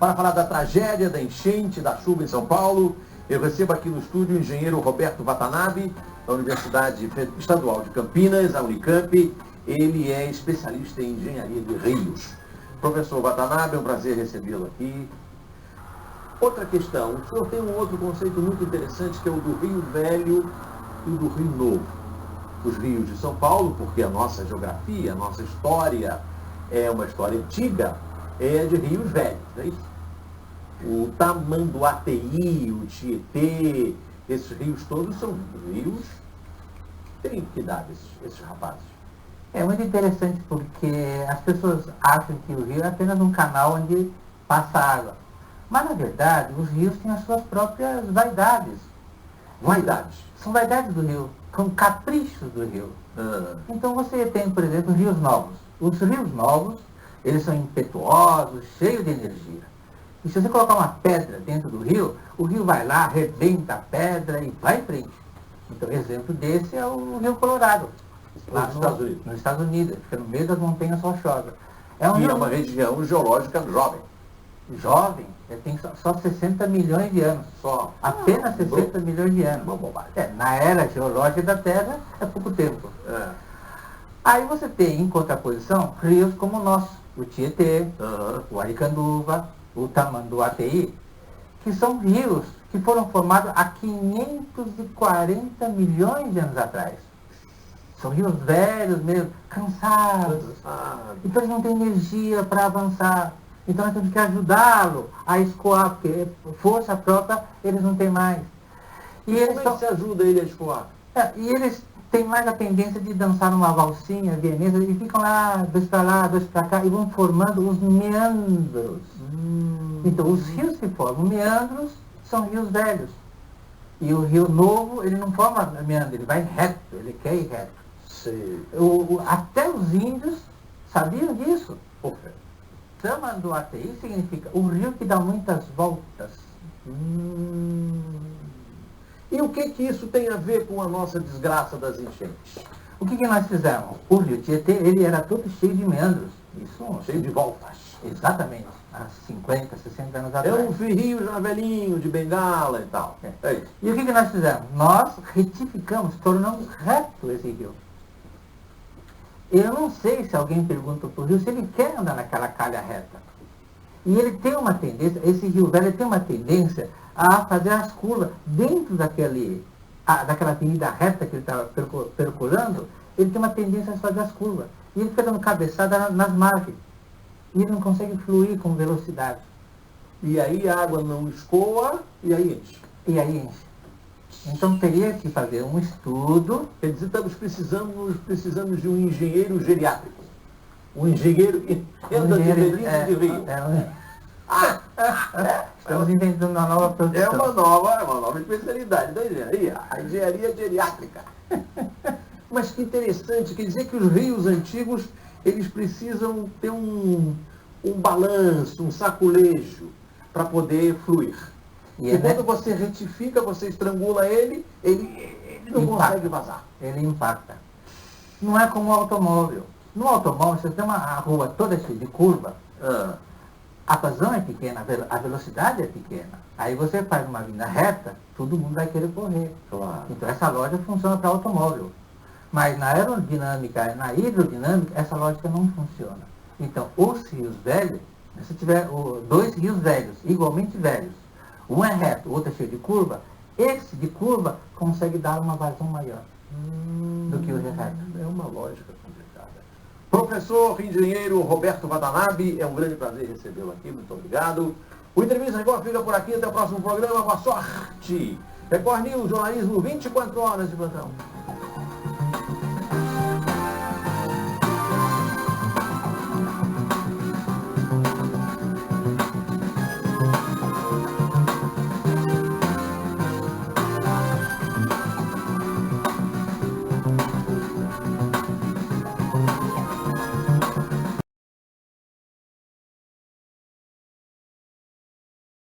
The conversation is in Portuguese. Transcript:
para falar da tragédia da enchente, da chuva em São Paulo. Eu recebo aqui no estúdio o engenheiro Roberto Watanabe, da Universidade Estadual de Campinas, a Unicamp. Ele é especialista em engenharia de rios. Professor Watanabe, é um prazer recebê-lo aqui. Outra questão, o senhor tem um outro conceito muito interessante, que é o do Rio Velho e do Rio Novo. Os rios de São Paulo, porque a nossa geografia, a nossa história é uma história antiga, é de rios velhos, não é isso? O Tamanduateí, o Tietê, esses rios todos são rios. Tem que dar esses rapazes. É muito interessante porque as pessoas acham que o rio é apenas um canal onde passa água. Mas, na verdade, os rios têm as suas próprias vaidades. Vaidades? São vaidades do rio, são caprichos do rio. Então você tem, por exemplo, rios novos. Os rios novos, eles são impetuosos, cheios de energia. E se você colocar uma pedra dentro do rio, o rio vai lá, arrebenta a pedra e vai em frente. Então, exemplo desse é o Rio Colorado. Lá nos Estados Unidos. Nos Estados Unidos, fica no meio das montanhas rochosas. É uma região geológica jovem. Jovem, tem só 60 milhões de anos. Só. Apenas 60 milhões de anos. Na era geológica da Terra é pouco tempo. Aí você tem, em contraposição, rios como o nosso, o Tietê, o Aricanduva, o Tamanduateí, que são rios que foram formados há 540 milhões de anos atrás. São rios velhos mesmo, cansados. Então eles não têm energia para avançar. Então nós temos que ajudá-lo a escoar, porque força própria eles não têm mais. E como é que se ajuda ele a escoar? E eles têm mais a tendência de dançar uma valsinha vienesa e ficam lá, dois para cá, e vão formando os meandros. Então os rios que formam meandros são rios velhos. E o rio novo, ele não forma meandro, ele vai reto, ele quer ir reto. Até os índios sabiam disso. Tamanduateí significa o rio que dá muitas voltas. E o que isso tem a ver com a nossa desgraça das enchentes? O que nós fizemos? O rio Tietê, ele era todo cheio de meandros. Isso, cheio de voltas. Exatamente. Há 50, 60 anos atrás. É um rio já velhinho, de Bengala e tal. É isso. E o que nós fizemos? Nós retificamos, tornamos reto esse rio. Eu não sei se alguém pergunta para o rio se ele quer andar naquela calha reta. E ele tem uma tendência, esse rio velho tem uma tendência a fazer as curvas dentro daquela avenida reta que ele está percorrendo, ele tem uma tendência a fazer as curvas. E ele fica dando cabeçada nas margens. E ele não consegue fluir com velocidade. E aí a água não escoa e aí enche. Então teria que fazer um estudo. Quer dizer, precisamos de um engenheiro geriátrico. Um engenheiro que anda de rio. Estamos inventando uma nova profissão. É uma nova especialidade da engenharia, a engenharia geriátrica. Mas que interessante, quer dizer que os rios antigos, eles precisam ter um balanço, um saculejo para poder fluir. E quando você retifica, você estrangula ele não consegue vazar. Ele impacta. Não é como o automóvel. No automóvel, você tem uma rua toda cheia de curva, a vazão é pequena, a velocidade é pequena. Aí você faz uma vinda reta, todo mundo vai querer correr. Claro. Então essa lógica funciona para automóvel. Mas na aerodinâmica, na hidrodinâmica, essa lógica não funciona. Então, os rios velhos, se tiver dois rios velhos, igualmente velhos, um é reto, o outro é cheio de curva, esse de curva consegue dar uma vazão maior do que o reto. É uma lógica complicada. Professor engenheiro Roberto Watanabe, é um grande prazer recebê-lo aqui, muito obrigado. O Entrevista Record fica por aqui, até o próximo programa, boa sorte! Record News, jornalismo 24 horas de plantão.